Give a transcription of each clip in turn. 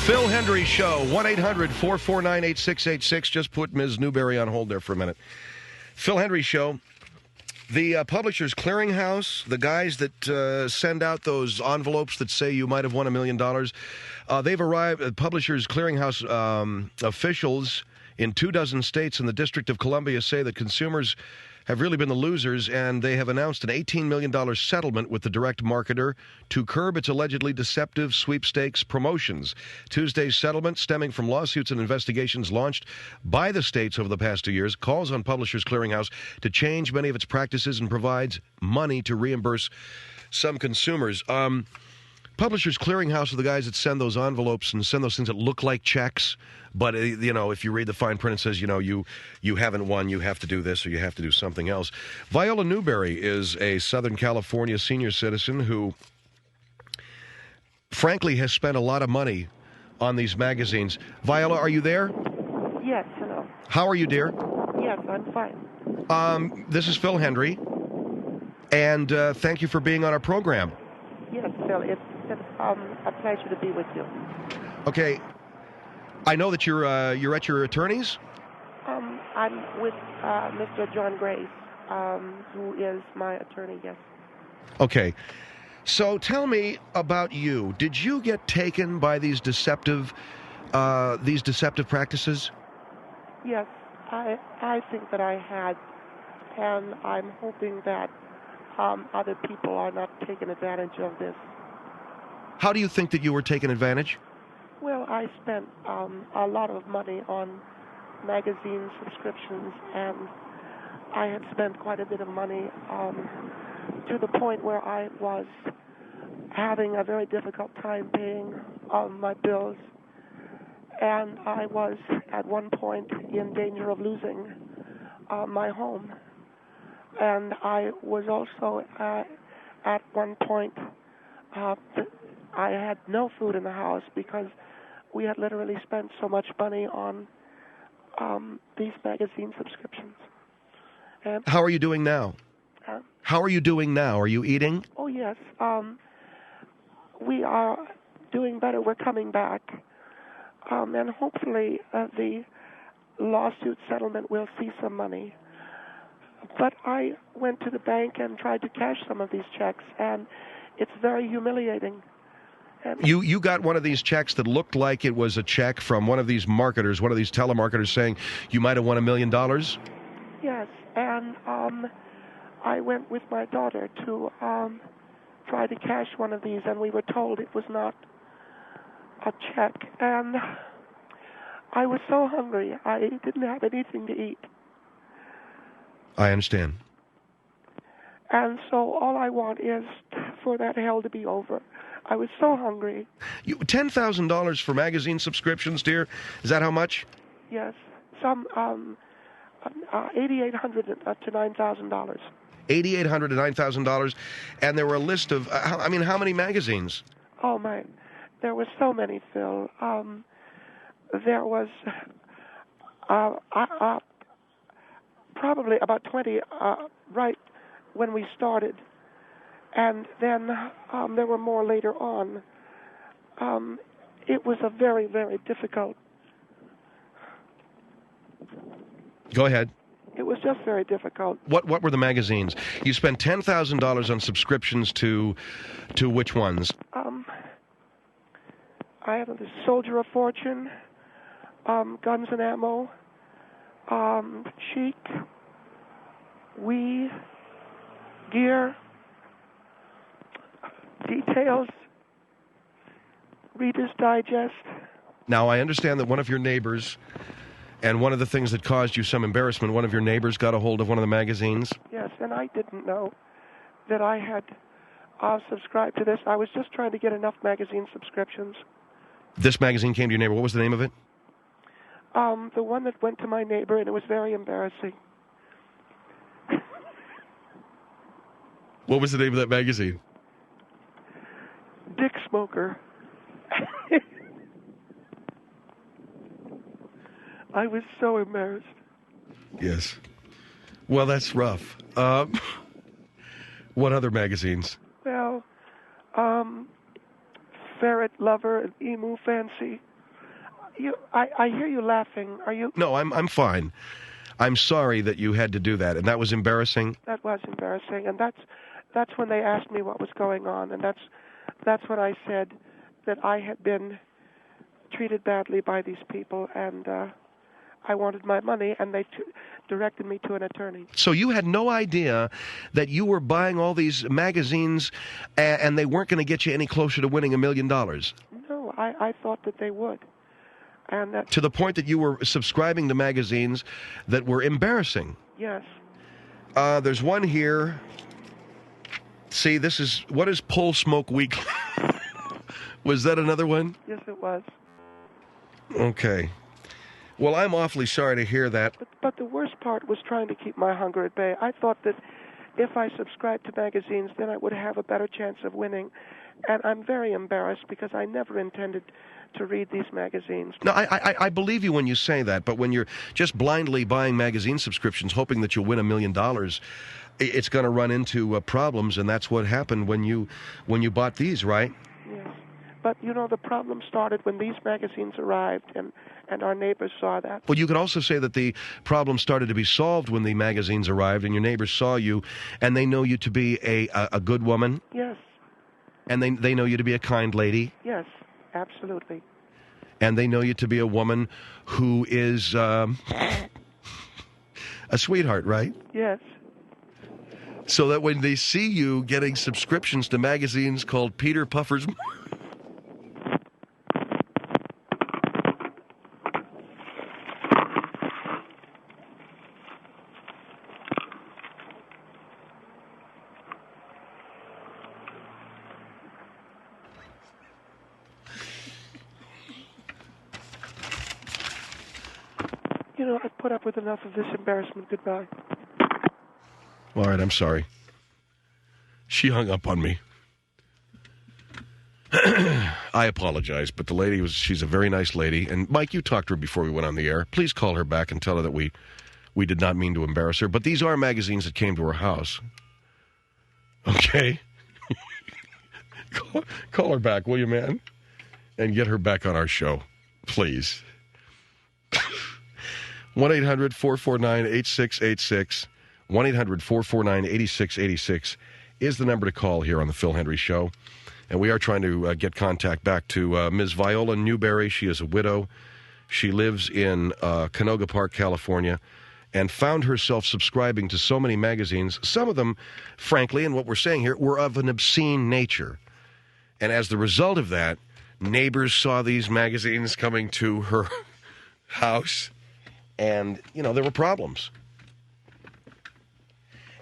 Phil Hendrie Show, 1-800-449-8686. Just put Ms. Newberry on hold there for a minute. Phil Hendrie Show. The Publishers Clearinghouse, the guys that send out those envelopes that say you might have won $1 million, they've arrived. Publishers Clearinghouse officials in 24 states and the District of Columbia say that consumers have really been the losers, and they have announced an $18 million settlement with the direct marketer to curb its allegedly deceptive sweepstakes promotions. Tuesday's settlement, stemming from lawsuits and investigations launched by the states over the past 2 years, calls on Publishers Clearinghouse to change many of its practices and provides money to reimburse some consumers. Publishers Clearinghouse are the guys that send those envelopes and send those things that look like checks. But, if you read the fine print, it says, you haven't won, you have to do this or you have to do something else. Viola Newberry is a Southern California senior citizen who, frankly, has spent a lot of money on these magazines. Viola, are you there? Yes, hello. How are you, dear? Yes, I'm fine. This is Phil Hendrie, and thank you for being on our program. Yes, Phil, it's a pleasure to be with you. Okay. I know that you're at your attorney's? I'm with Mr. John Grace, who is my attorney, yes. Okay. So tell me about you. Did you get taken by these deceptive practices? Yes, I think that I had, and I'm hoping that other people are not taking advantage of this. How do you think that you were taken advantage? Well, I spent a lot of money on magazine subscriptions, and I had spent quite a bit of money to the point where I was having a very difficult time paying my bills, and I was at one point in danger of losing my home. And I was also at one point, I had no food in the house because we had literally spent so much money on these magazine subscriptions. And how are you doing now? How are you doing now? Are you eating? Oh, yes. We are doing better. We're coming back. And hopefully the lawsuit settlement will see some money. But I went to the bank and tried to cash some of these checks, and it's very humiliating. You got one of these checks that looked like it was a check from one of these marketers, one of these telemarketers saying you might have won $1 million? Yes, and I went with my daughter to try to cash one of these, and we were told it was not a check. And I was so hungry, I didn't have anything to eat. I understand. And so all I want is for that hell to be over. I was so hungry. $10,000 for magazine subscriptions, dear? Is that how much? Yes. Some $8,800 to $9,000. $8,800 to $9,000. And there were a list of, how many magazines? Oh, my. There were so many, Phil. There was probably about 20 right when we started. And then there were more later on. It was a very, very difficult. Go ahead. It was just very difficult. What were the magazines? You spent $10,000 on subscriptions to which ones? I have the Soldier of Fortune, Guns and Ammo, Chic, We, Gear, Details, Reader's Digest. Now, I understand that one of your neighbors, and one of the things that caused you some embarrassment, one of your neighbors got a hold of one of the magazines? Yes, and I didn't know that I had subscribed to this. I was just trying to get enough magazine subscriptions. This magazine came to your neighbor. What was the name of it? The one that went to my neighbor, and it was very embarrassing. What was the name of that magazine? Dick Smoker. I was so embarrassed. Yes. Well, that's rough. What other magazines? Well, Ferret Lover and Emu Fancy. I hear you laughing. Are you? No, I'm fine. I'm sorry that you had to do that, and that was embarrassing. That was embarrassing, and that's when they asked me what was going on, and that's when I said that I had been treated badly by these people, and I wanted my money, and they directed me to an attorney. So you had no idea that you were buying all these magazines, and they weren't going to get you any closer to winning $1 million? No, I thought that they would. And to the point that you were subscribing to magazines that were embarrassing. Yes. There's one here. See, what is Pull Smoke Weekly? Was that another one? Yes, it was. Okay. Well, I'm awfully sorry to hear that. But the worst part was trying to keep my hunger at bay. I thought that if I subscribed to magazines, then I would have a better chance of winning. And I'm very embarrassed because I never intended to read these magazines. No, I believe you when you say that, but when you're just blindly buying magazine subscriptions hoping that you'll win $1 million, it's going to run into problems, and that's what happened when you bought these, right? Yes. But, the problem started when these magazines arrived, and our neighbors saw that. Well, you could also say that the problem started to be solved when the magazines arrived, and your neighbors saw you, and they know you to be a good woman. Yes. And they know you to be a kind lady. Yes, absolutely. And they know you to be a woman who is a sweetheart, right? Yes. So that when they see you getting subscriptions to magazines called Peter Puffer's... I've put up with enough of this embarrassment. Goodbye. All right, I'm sorry. She hung up on me. I apologize, but the lady she's a very nice lady. And Mike, you talked to her before we went on the air. Please call her back and tell her that we did not mean to embarrass her. But these are magazines that came to her house. Okay? Call her back, will you, man? And get her back on our show, please. 1-800-449-8686. 1-800-449-8686 is the number to call here on the Phil Hendrie Show. And we are trying to get contact back to Ms. Viola Newberry. She is a widow. She lives in Canoga Park, California, and found herself subscribing to so many magazines. Some of them, frankly, and what we're saying here, were of an obscene nature. And as the result of that, neighbors saw these magazines coming to her house. And, there were problems.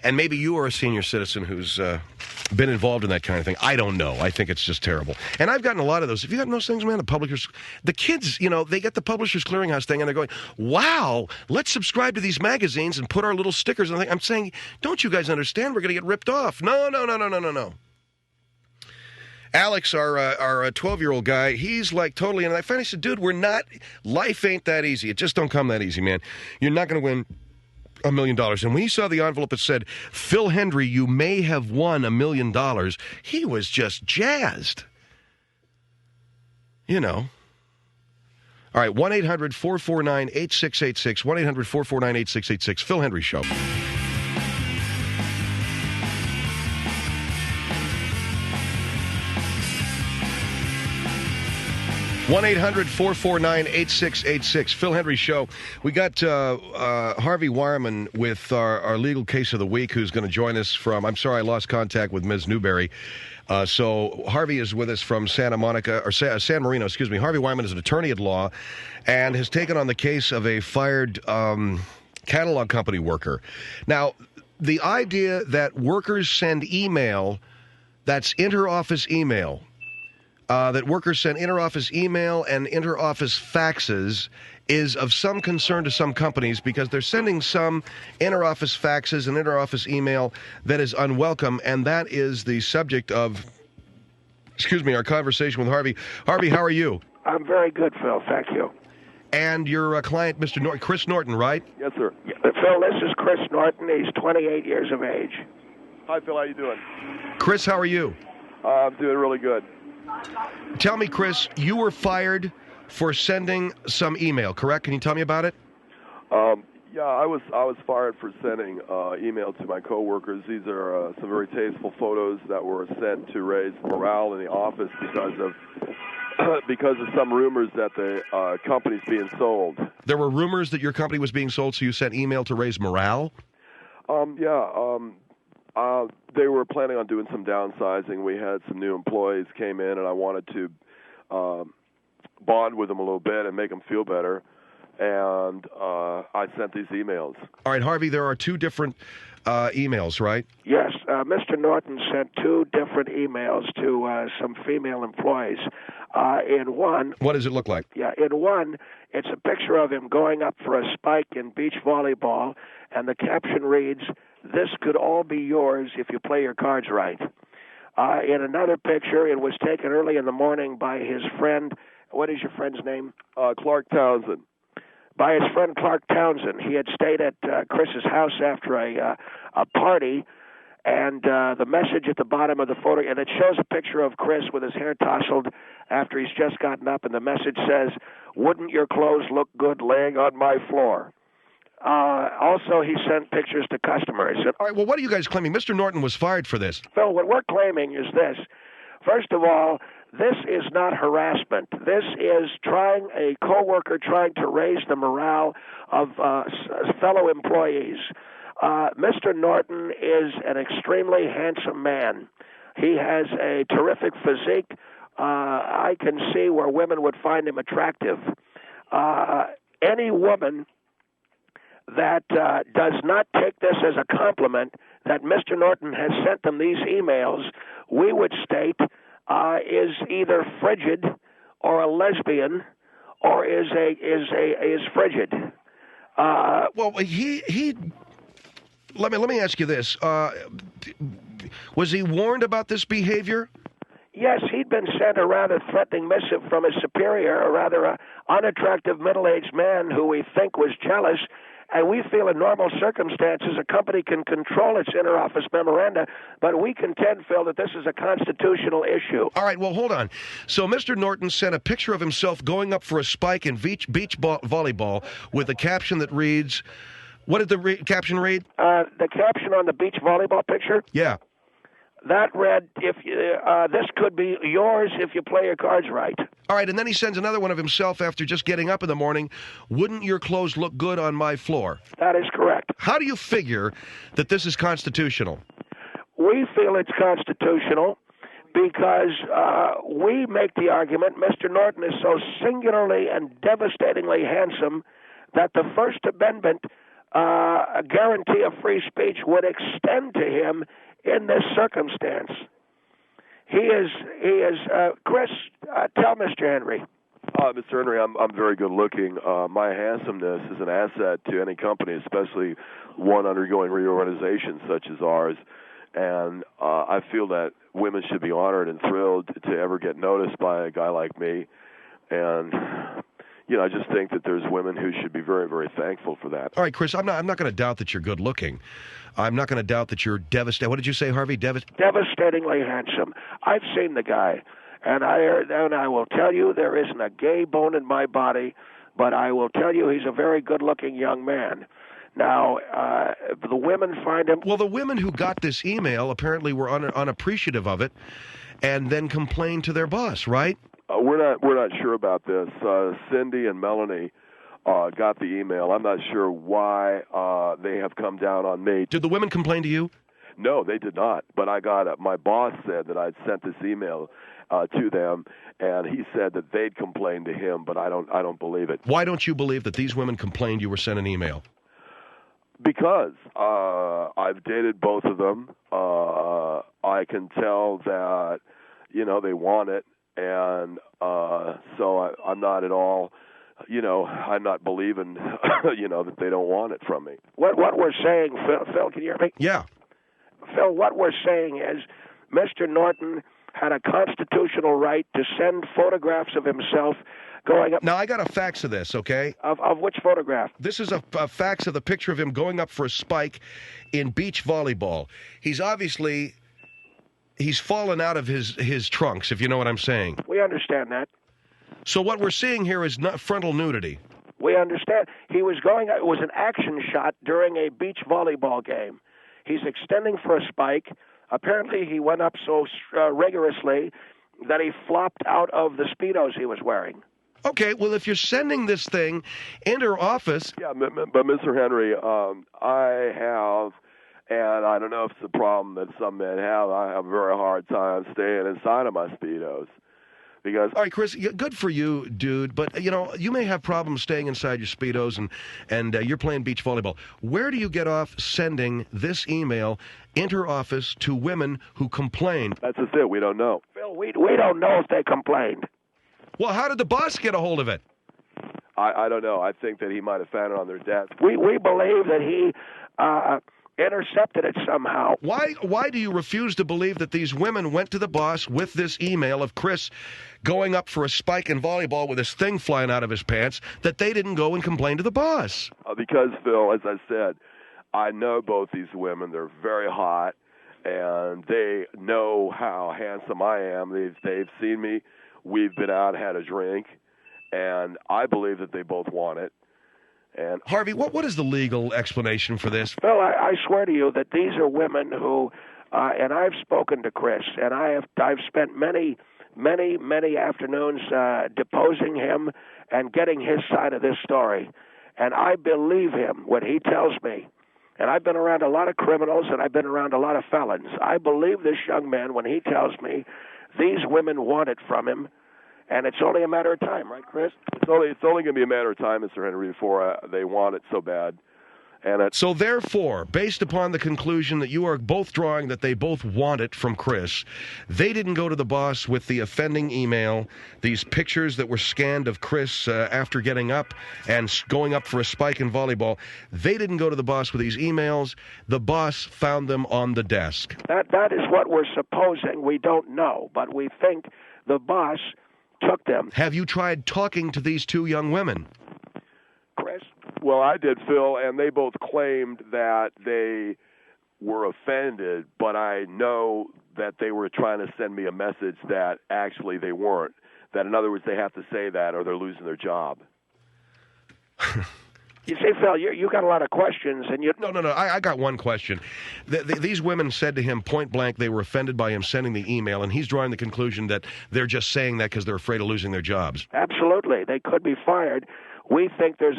And maybe you are a senior citizen who's been involved in that kind of thing. I don't know. I think it's just terrible. And I've gotten a lot of those. Have you gotten those things, man? The kids, they get the Publishers Clearinghouse thing, and they're going, wow, let's subscribe to these magazines and put our little stickers on. I'm saying, don't you guys understand? We're going to get ripped off. No. Alex, our 12-year-old guy, he's like totally, and I finally said, dude, life ain't that easy. It just don't come that easy, man. You're not going to win $1 million. And when he saw the envelope that said, Phil Hendrie, you may have won $1 million, he was just jazzed. All right, 1-800-449-8686, 1-800-449-8686, Phil Hendrie Show. 1-800-449-8686. Phil Hendrie Show. We got Harvey Wireman with our legal case of the week, who's going to join us from, I'm sorry I lost contact with Ms. Newberry. So Harvey is with us from San Marino, excuse me. Harvey Wireman is an attorney at law and has taken on the case of a fired catalog company worker. Now, the idea that workers send email, that's inter-office email, that workers send inter-office email and inter-office faxes is of some concern to some companies because they're sending some inter-office faxes and inter-office email that is unwelcome, and that is the subject of, our conversation with Harvey. Harvey, how are you? I'm very good, Phil. Thank you. And your client, Mr. Chris Norton, right? Yes, sir. Phil, this is Chris Norton. He's 28 years of age. Hi, Phil. How you doing? Chris, how are you? I'm doing really good. Tell me, Chris, you were fired for sending some email, correct? Can you tell me about it? Yeah, I was fired for sending email to my coworkers. These are some very tasteful photos that were sent to raise morale in the office because of some rumors that the company's being sold. There were rumors that your company was being sold, so you sent email to raise morale? They were planning on doing some downsizing. We had some new employees came in, and I wanted to bond with them a little bit and make them feel better. And I sent these emails. All right, Harvey, there are two different emails, right? Yes, Mr. Norton sent two different emails to some female employees. In one... What does it look like? Yeah, in one, it's a picture of him going up for a spike in beach volleyball, and the caption reads, "This could all be yours if you play your cards right." In another picture, it was taken early in the morning by his friend. What is your friend's name? Clark Townsend. By his friend Clark Townsend. He had stayed at Chris's house after a party, and the message at the bottom of the photo, and it shows a picture of Chris with his hair tousled after he's just gotten up, and the message says, "Wouldn't your clothes look good laying on my floor?" Also, he sent pictures to customers. All right, well, what are you guys claiming? Mr. Norton was fired for this. Phil, what we're claiming is this. First of all, this is not harassment. This is a coworker trying to raise the morale of fellow employees. Mr. Norton is an extremely handsome man. He has a terrific physique. I can see where women would find him attractive. Any woman that does not take this as a compliment that Mr. Norton has sent them these emails, we would state is either frigid or a lesbian or is frigid. Well, he. Let me ask you this: was he warned about this behavior? Yes, he'd been sent a rather threatening missive from his superior, a rather unattractive middle-aged man who we think was jealous. And we feel in normal circumstances a company can control its interoffice memoranda, but we contend, Phil, that this is a constitutional issue. All right, well, hold on. So Mr. Norton sent a picture of himself going up for a spike in beach volleyball with a caption that reads, what did the caption read? The caption on the beach volleyball picture? Yeah. That read, this could be yours if you play your cards right. All right, and then he sends another one of himself after just getting up in the morning. Wouldn't your clothes look good on my floor? That is correct. How do you figure that this is constitutional? We feel it's constitutional because we make the argument Mr. Norton is so singularly and devastatingly handsome that the First Amendment guarantee of free speech would extend to him in this circumstance. He is. Chris, tell Mr. Hendrie. Mr. Hendrie, I'm very good looking. My handsomeness is an asset to any company, especially one undergoing reorganization such as ours. And I feel that women should be honored and thrilled to ever get noticed by a guy like me. And I just think that there's women who should be very, very thankful for that. All right, Chris, I'm not going to doubt that you're good looking. I'm not going to doubt that you're devastating. What did you say, Harvey? Devastatingly handsome. I've seen the guy, and I will tell you there isn't a gay bone in my body, but I will tell you he's a very good-looking young man. Now, the women find him... Well, the women who got this email apparently were unappreciative of it and then complained to their boss, right? We're not sure about this. Cindy and Melanie got the email. I'm not sure why they have come down on me. Did the women complain to you? No, they did not. But I got it. My boss said that I'd sent this email to them, and he said that they'd complained to him. But I don't believe it. Why don't you believe that these women complained you were sent an email? Because I've dated both of them. I can tell that they want it. And so I'm not at all, I'm not believing, that they don't want it from me. What we're saying, Phil, can you hear me? Yeah. Phil, what we're saying is Mr. Norton had a constitutional right to send photographs of himself going up. Now, I got a fax of this, okay? Of which photograph? This is a fax of the picture of him going up for a spike in beach volleyball. He's fallen out of his trunks, if you know what I'm saying. We understand that. So what we're seeing here is not frontal nudity. We understand. He was going, it was an action shot during a beach volleyball game. He's extending for a spike. Apparently he went up so rigorously that he flopped out of the Speedos he was wearing. Okay, well, if you're sending this thing into her office... Yeah, but Mr. Hendrie, I have, and I don't know if it's a problem that some men have, I have a very hard time staying inside of my Speedos. Because... All right, Chris, good for you, dude, but, you know, you may have problems staying inside your Speedos and you're playing beach volleyball. Where do you get off sending this email into her office to women who complain? That's just it. We don't know. Phil, we don't know if they complained. Well, how did the boss get a hold of it? I don't know. I think that he might have found it on their desk. We believe that he intercepted it somehow. Why do you refuse to believe that these women went to the boss with this email of Chris going up for a spike in volleyball with this thing flying out of his pants, that they didn't go and complain to the boss? Because, Phil, as I said, I know both these women. They're very hot, and they know how handsome I am. They've seen me. We've been out, had a drink, and I believe that they both want it. And Harvey, what is the legal explanation for this? Well, I swear to you that these are women who, and I've spoken to Chris, and I've spent many afternoons deposing him and getting his side of this story, and I believe him when he tells me. And I've been around a lot of criminals, and I've been around a lot of felons. I believe this young man when he tells me these women want it from him, and it's only a matter of time, right, Chris? It's only going to be a matter of time, Mr. Hendrie, before they want it so bad. So therefore, based upon the conclusion that you are both drawing that they both want it from Chris, they didn't go to the boss with the offending email, these pictures that were scanned of Chris after getting up and going up for a spike in volleyball. They didn't go to the boss with these emails. The boss found them on the desk. That is what we're supposing. We don't know, but we think the boss took them. Have you tried talking to these two young women? Chris? Well, I did, Phil, and they both claimed that they were offended, but I know that they were trying to send me a message that actually they weren't. That, in other words, they have to say that or they're losing their job. You see, Phil, you got a lot of questions, and you... No. I got one question. These women said to him point blank they were offended by him sending the email, and he's drawing the conclusion that they're just saying that because they're afraid of losing their jobs. Absolutely. They could be fired. We think there's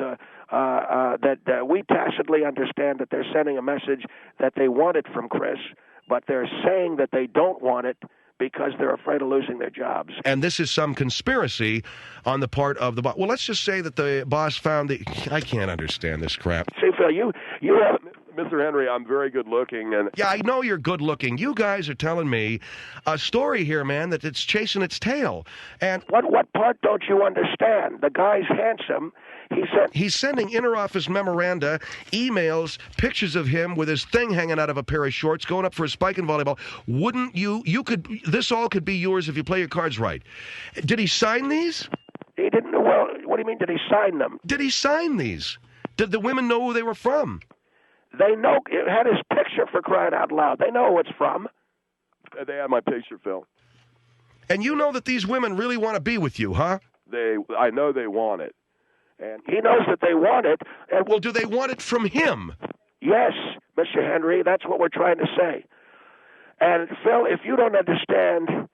that we tacitly understand that they're sending a message that they want it from Chris, but they're saying that they don't want it because they're afraid of losing their jobs. And this is some conspiracy on the part of the boss. Well, let's just say that the boss found the... I can't understand this crap. See, Phil, you have... Mr. Hendrie, I'm very good looking, and yeah, I know you're good looking. You guys are telling me a story here, man, that it's chasing its tail. And what part don't you understand? The guy's handsome. He's sending inter-office memoranda, emails, pictures of him with his thing hanging out of a pair of shorts, going up for a spike in volleyball. Wouldn't you could, this all could be yours if you play your cards right. Did he sign these? He didn't. Well, what do you mean, did he sign them? Did he sign these? Did the women know who they were from? They know. It had his picture, for crying out loud. They know who it's from. They have my picture, Phil. And you know that these women really want to be with you, huh? I know they want it. And he knows that they want it. And well, do they want it from him? Yes, Mr. Hendrie, that's what we're trying to say. And, Phil, if you don't understand,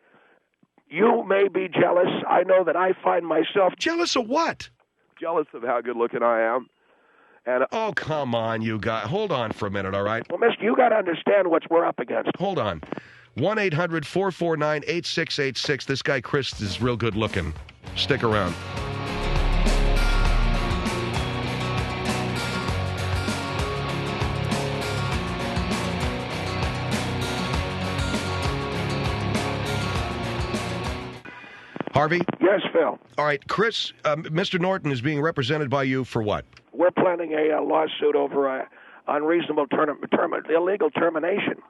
you may be jealous. I know that I find myself... Jealous of what? Jealous of how good-looking I am. And oh, come on, you guys. Hold on for a minute, all right? Well, mister, you got to understand what we're up against. Hold on. 1-800-449-8686. This guy, Chris, is real good-looking. Stick around. Harvey? Yes, Phil. All right, Chris, Mr. Norton is being represented by you for what? We're planning a lawsuit over unreasonable illegal termination.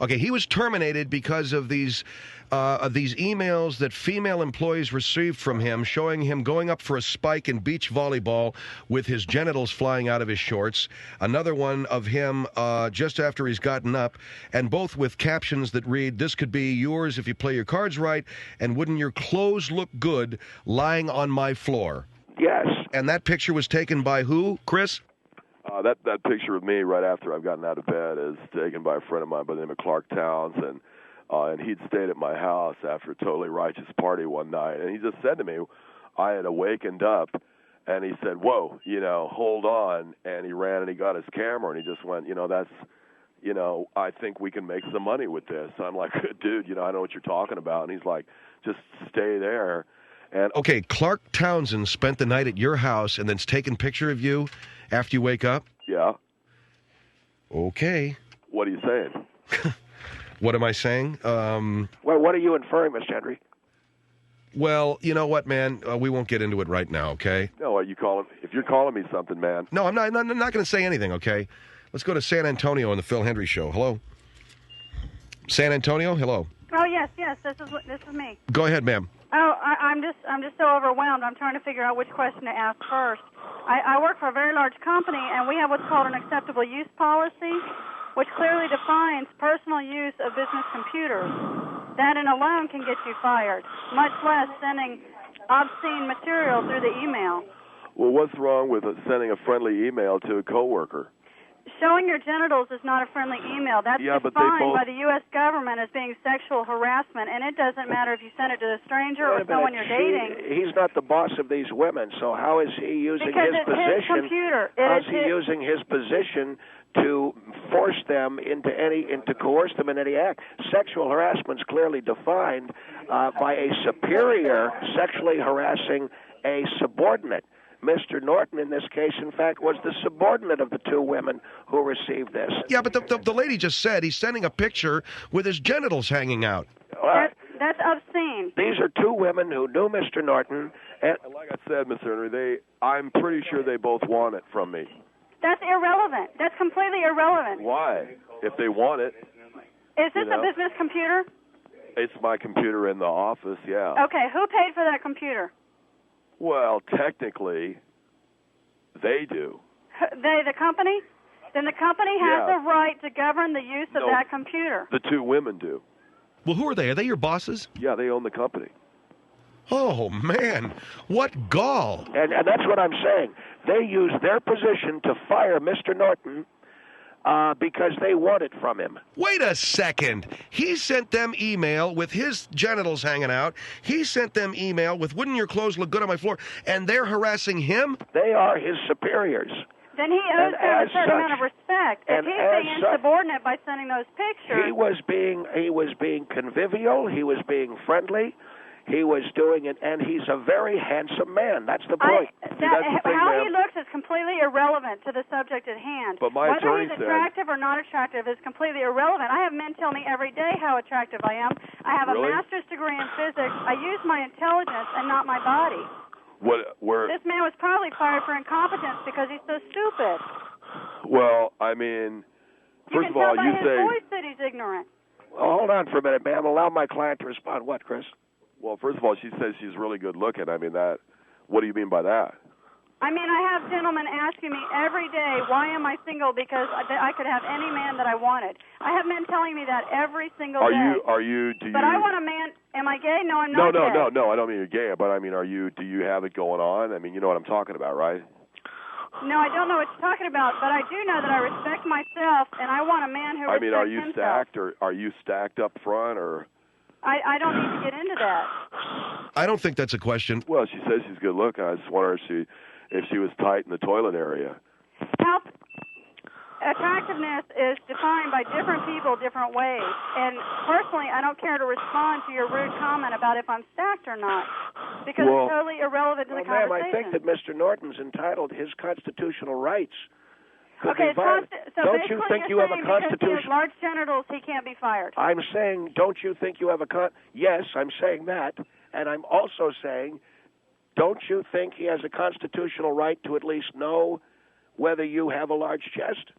Okay, he was terminated because of these emails that female employees received from him showing him going up for a spike in beach volleyball with his genitals flying out of his shorts. Another one of him just after he's gotten up, and both with captions that read, "This could be yours if you play your cards right," and "Wouldn't your clothes look good lying on my floor?" Yes. And that picture was taken by who, Chris? That picture of me right after I've gotten out of bed is taken by a friend of mine by the name of Clark Towns, and he'd stayed at my house after a totally righteous party one night, and he just said to me, I had awakened up, and he said, "Whoa, hold on," and he ran and he got his camera, and he just went, I think we can make some money with this. So I'm like, dude, I know what you're talking about, and he's like, just stay there. And okay, Clark Townsend spent the night at your house and then's taken a picture of you after you wake up? Yeah. Okay. What are you saying? What am I saying? Well, what are you inferring, Mr. Hendrie? Well, you know what, man? We won't get into it right now, okay? No, if you're calling me something, man. No, I'm not going to say anything, okay? Let's go to San Antonio on the Phil Hendrie Show. Hello? San Antonio, hello. Oh, yes, this is me. Go ahead, ma'am. Oh, I'm just so overwhelmed. I'm trying to figure out which question to ask first. I work for a very large company, and we have what's called an acceptable use policy, which clearly defines personal use of business computers. That in alone can get you fired, much less sending obscene material through the email. Well, what's wrong with sending a friendly email to a coworker? Showing your genitals is not a friendly email. That's defined by the U.S. government as being sexual harassment, and it doesn't matter if you send it to a stranger or someone you're dating. He's not the boss of these women, so how is he using because his it's position? His computer. How's he using his position to force them to coerce them in any act? Sexual harassment is clearly defined by a superior sexually harassing a subordinate. Mr. Norton, in this case, in fact, was the subordinate of the two women who received this. Yeah, but the lady just said he's sending a picture with his genitals hanging out. That's obscene. These are two women who knew Mr. Norton. And like I said, Mr. Hendrie, I'm pretty sure they both want it from me. That's irrelevant. That's completely irrelevant. Why? If they want it. Is this a business computer? It's my computer in the office, yeah. Okay, who paid for that computer? Well, technically, they do. The company? Then the company has the right to govern the use of that computer. The two women do. Well, who are they? Are they your bosses? Yeah, they own the company. Oh, man. What gall. And that's what I'm saying. They used their position to fire Mr. Norton because they want it from him. Wait a second. He sent them email with his genitals hanging out. He sent them email with "Wouldn't your clothes look good on my floor?" And they're harassing him? They are his superiors. Then he owes them a certain amount of respect. If he's being insubordinate by sending those pictures. He was being convivial. He was being friendly. He was doing it, and he's a very handsome man. That's the point. How he looks is completely irrelevant to the subject at hand. But my Whether he's attractive or not attractive is completely irrelevant. I have men tell me every day how attractive I am. I have a master's degree in physics. I use my intelligence and not my body. This man was probably fired for incompetence because he's so stupid. Well, I mean, first of all, you say... You can tell by his voice that he's ignorant. Well, hold on for a minute, ma'am. Allow my client to respond. What, Chris? Well, first of all, she says she's really good looking. I mean, what do you mean by that? I mean, I have gentlemen asking me every day, why am I single? Because I could have any man that I wanted. I have men telling me that every single day. But I want a man. Am I gay? No, I'm not gay. No, I don't mean you're gay, but I mean, do you have it going on? I mean, you know what I'm talking about, right? No, I don't know what you're talking about, but I do know that I respect myself, and I want a man who respects himself. I mean, are you stacked, or are you stacked up front, or... I don't need to get into that. I don't think that's a question. Well, she says she's good looking. I just wonder if she was tight in the toilet area. Attractiveness is defined by different people different ways. And personally, I don't care to respond to your rude comment about if I'm stacked or not, because it's totally irrelevant to the conversation. Ma'am, I think that Mr. Norton's entitled his constitutional rights. Okay, so don't you think you have a constitution? Because he has large genitals, he can't be fired. I'm saying, don't you think you have a Yes, I'm saying that, and I'm also saying, don't you think he has a constitutional right to at least know whether you have a large chest?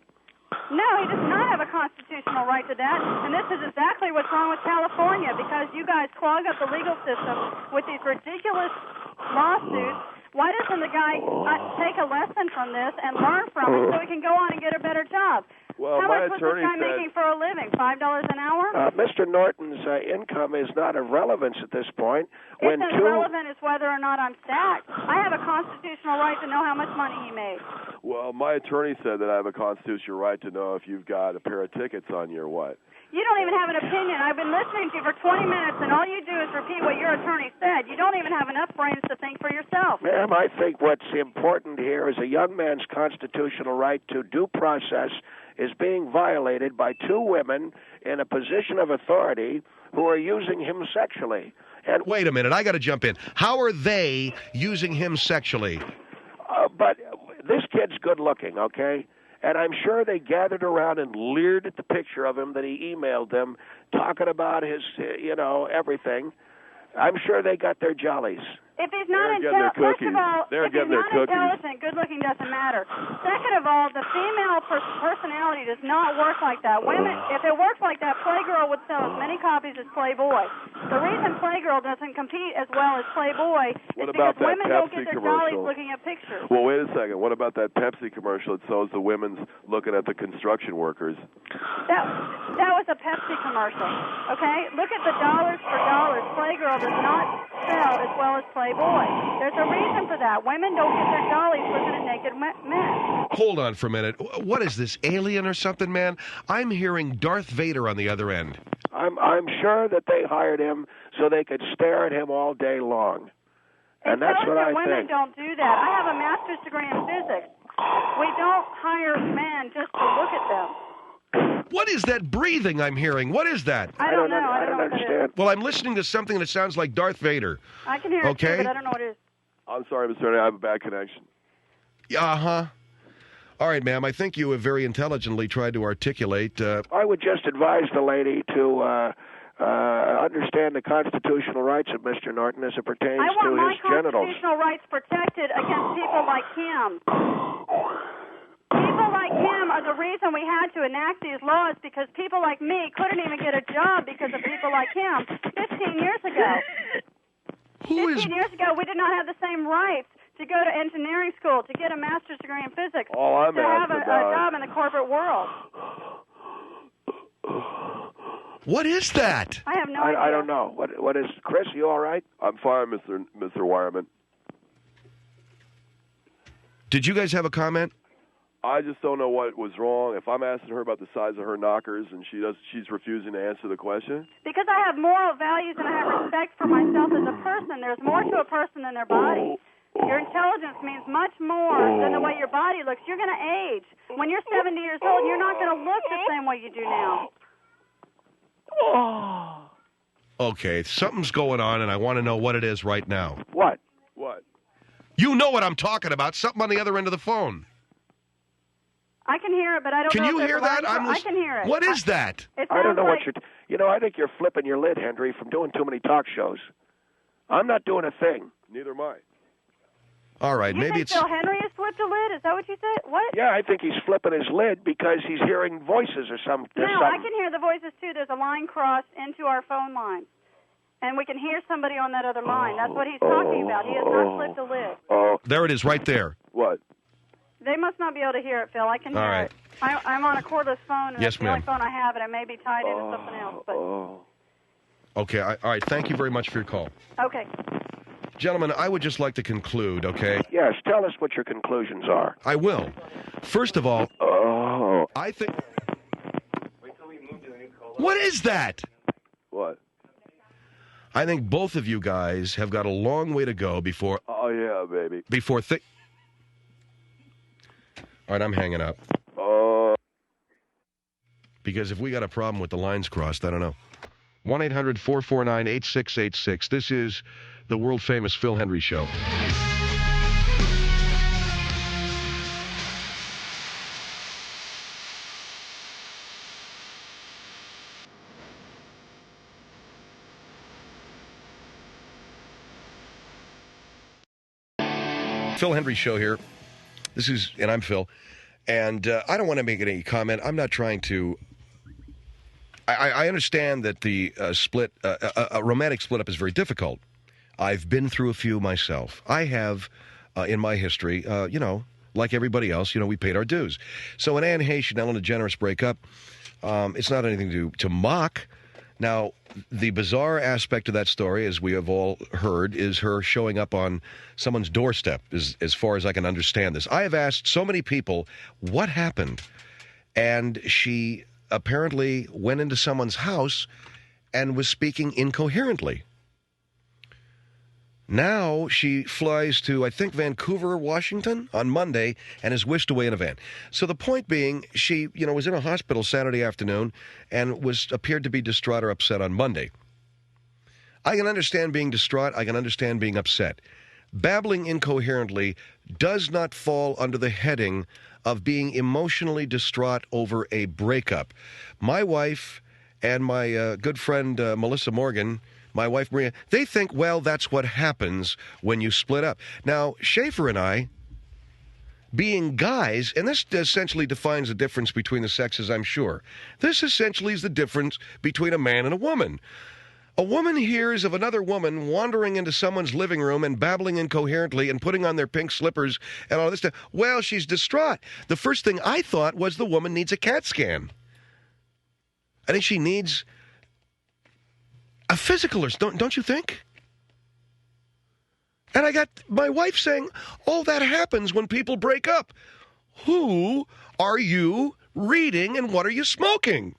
No, he does not have a constitutional right to that, and this is exactly what's wrong with California, because you guys clog up the legal system with these ridiculous lawsuits. Why doesn't the guy take a lesson from this and learn from it so he can go on and get a better job? Well, How my much was this attorney guy said, making for a living? $5 an hour? Mr. Norton's income is not of relevance at this point. It's as relevant as whether or not I'm stacked. I have a constitutional right to know how much money he made. well, my attorney said that I have a constitutional right to know if you've got a pair of tickets on you or what. You don't even have an opinion. I've been listening to you for 20 minutes, and all you do is repeat what your attorney said. You don't even have enough brains to think for yourself. Ma'am, I think what's important here is a young man's constitutional right to due process is being violated by two women in a position of authority who are using him sexually. And Wait a minute, I got to jump in. How are they using him sexually? but this kid's good looking, okay? And I'm sure they gathered around and leered at the picture of him that he emailed them, talking about his, everything. I'm sure they got their jollies. If he's not They're getting their intelligent, first cookies. of all, They're if he's getting their not cookies. intelligent, good looking doesn't matter. Second of all, the female personality does not work like that. Women, if it worked like that, Playgirl would sell as many copies as Playboy. The reason Playgirl doesn't compete as well as Playboy is What because about that women don't Pepsi get their jollies commercial? looking at pictures. Well, wait a second. What about that Pepsi commercial that shows the women's looking at the construction workers? That was a Pepsi commercial, okay? Look at the dollars for dollars. Playgirl does not sell as well as Playboy. There's a reason for that. Women don't get their jollies looking at naked men. Hold on for a minute. What is this, Alien or something, man? I'm hearing Darth Vader on the other end. I'm sure that they hired him so they could stare at him all day long. And that's what I women think. don't do that. I have a master's degree in physics. We don't hire men just to look at them. What is that breathing I'm hearing? What is that? I don't know. I I don't don't know what it is. understand. Well, I'm listening to something that sounds like Darth Vader. I can hear it Okay. too, but I don't know what it is. I'm sorry, Mr. Ernie, I have a bad connection. Uh-huh. All right, ma'am, I think you have very intelligently tried to articulate... I would just advise the lady to understand the constitutional rights of Mr. Norton as it pertains I want to my his genitals. constitutional rights protected against people like him. People like him are the reason we had to enact these laws, because people like me couldn't even get a job because of people like him 15 years ago. 15 years ago, we did not have the same rights to go to engineering school, to get a master's degree in physics, All I'm to have a asking about- job in the corporate world. What is that? I have no idea. I don't know. What is Chris? You all right? I'm fine, Mr. Wireman. Did you guys have a comment? I just don't know what was wrong. If I'm asking her about the size of her knockers and she's refusing to answer the question. Because I have moral values and I have respect for myself as a person. There's more to a person than their body. Your intelligence means much more than the way your body looks. You're going to age. When you're 70 years old, you're not going to look the same way you do now. Okay, something's going on, and I want to know what it is right now. What? What? You know what I'm talking about. Something on the other end of the phone. I can hear it, but I don't Can know you if hear there's a that? line for- I can hear it. What is that? It I don't sounds know like, what you're... I think you're flipping your lid, Hendrie, from doing too many talk shows. I'm not doing a thing. Neither am I. All right, You maybe think it's... Phil Hendrie has flipped a lid? Is that what you said? What? Yeah, I think he's flipping his lid because he's hearing voices or something. No, I can hear the voices too. There's a line crossed into our phone line. And we can hear somebody on that other line. That's what he's talking about. He has not flipped a lid. Oh, There it is, right there. What? They must not be able to hear it, Phil. I can hear All right. it. I'm on a cordless phone, and Yes, it's the only ma'am. phone I have, and it may be tied into something else. But Okay, all right, thank you very much for your call. okay. Gentlemen, I would just like to conclude, okay? yes, tell us what your conclusions are. I will. First of all, Oh, I think... What is that? What? I think both of you guys have got a long way to go before... Oh, yeah, baby. All right, I'm hanging up. Oh. Because if we got a problem with the lines crossed, I don't know. 1-800-449-8686. This is the world-famous Phil Hendrie Show. Phil Hendrie Show here. And I'm Phil. And I don't want to make any comment. I'm not trying to. I understand that the a romantic split up is very difficult. I've been through a few myself. I have, in my history, like everybody else, we paid our dues. So when Anne Heche and Ellen DeGeneres break up, it's not anything to mock. Now, the bizarre aspect of that story, as we have all heard, is her showing up on someone's doorstep, as far as I can understand this. I have asked so many people what happened, and she apparently went into someone's house and was speaking incoherently. Now she flies to, I think, Vancouver, Washington on Monday and is whisked away in a van. So the point being, she, was in a hospital Saturday afternoon and appeared to be distraught or upset on Monday. I can understand being distraught. I can understand being upset. Babbling incoherently does not fall under the heading of being emotionally distraught over a breakup. My wife and my good friend Melissa Morgan, my wife Maria, they think, well, that's what happens when you split up. Now, Schaefer and I, being guys, and this essentially defines the difference between the sexes, I'm sure. This essentially is the difference between a man and a woman. A woman hears of another woman wandering into someone's living room and babbling incoherently and putting on their pink slippers and all this stuff. Well, she's distraught. The first thing I thought was the woman needs a CAT scan. I think she needs a physical, or don't you think? And I got my wife saying, oh, that happens when people break up. Who are you reading and what are you smoking?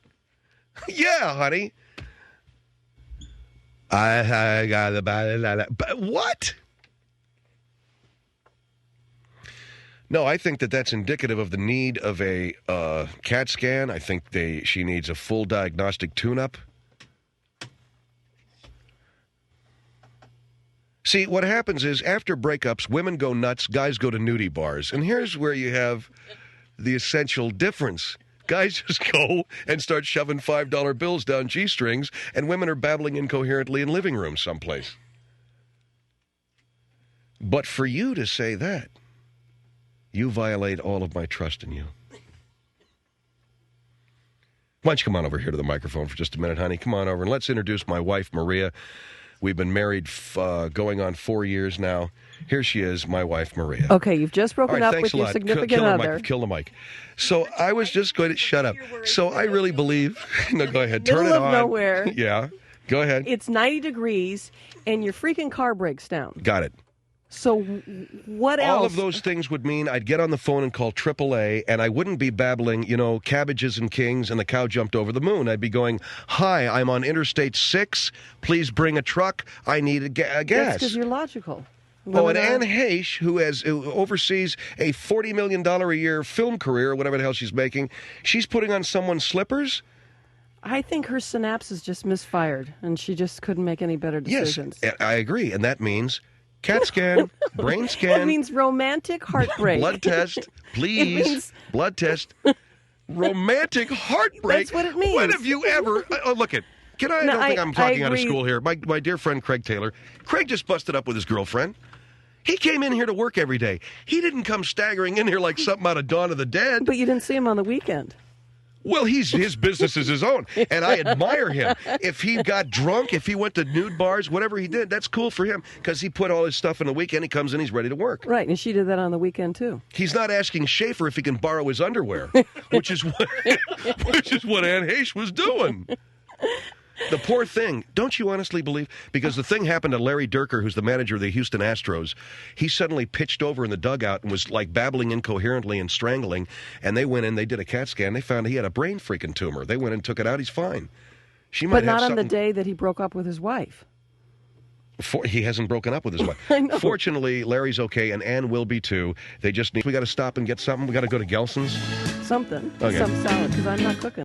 Yeah, honey. I got but what? No, I think that's indicative of the need of a CAT scan. I think she needs a full diagnostic tune-up. See, what happens is after breakups, women go nuts, guys go to nudie bars. And here's where you have the essential difference. Guys just go and start shoving $5 bills down G-strings, and women are babbling incoherently in living rooms someplace. But for you to say that, you violate all of my trust in you. Why don't you come on over here to the microphone for just a minute, honey? Come on over and let's introduce my wife, Maria. We've been married going on 4 years now. Here she is, my wife, Maria. Okay, you've just broken up with your significant other. Kill the mic. So I was just going to shut up. So I really believe. No, go ahead. Turn it on. Middle of nowhere. Yeah, go ahead. It's 90 degrees, and your freaking car breaks down. Got it. So what else? All of those things would mean I'd get on the phone and call AAA, and I wouldn't be babbling, cabbages and kings and the cow jumped over the moon. I'd be going, hi, I'm on Interstate 6. Please bring a truck. I need a gas. That's because you're logical. Oh, and Anne Heche, who oversees a $40 million a year film career, or whatever the hell she's making, she's putting on someone's slippers? I think her synapses just misfired, and she just couldn't make any better decisions. Yes, I agree, and that means CAT scan, brain scan. It means romantic heartbreak. Blood test, please. Blood test. Romantic heartbreak. That's what it means. When have you ever... Oh, look it. I don't think I'm talking out of school here. My dear friend Craig Taylor. Craig just busted up with his girlfriend. He came in here to work every day. He didn't come staggering in here like something out of Dawn of the Dead. But you didn't see him on the weekend. Well, his business is his own, and I admire him. If he got drunk, if he went to nude bars, whatever he did, that's cool for him, because he put all his stuff in the weekend, he comes in, he's ready to work. Right, and she did that on the weekend, too. He's not asking Schaefer if he can borrow his underwear, which is what Anne Heche was doing. The poor thing, don't you honestly believe? Because the thing happened to Larry Durker, who's the manager of the Houston Astros. He suddenly pitched over in the dugout and was like babbling incoherently and strangling. And they went in, they did a CAT scan. They found he had a brain freaking tumor. They went and took it out. He's fine. But not on the day that he broke up with his wife. He hasn't broken up with his wife. I know. Fortunately, Larry's okay, and Ann will be too. We got to stop and get something. We got to go to Gelson's. Something. Okay. Some salad, because I'm not cooking.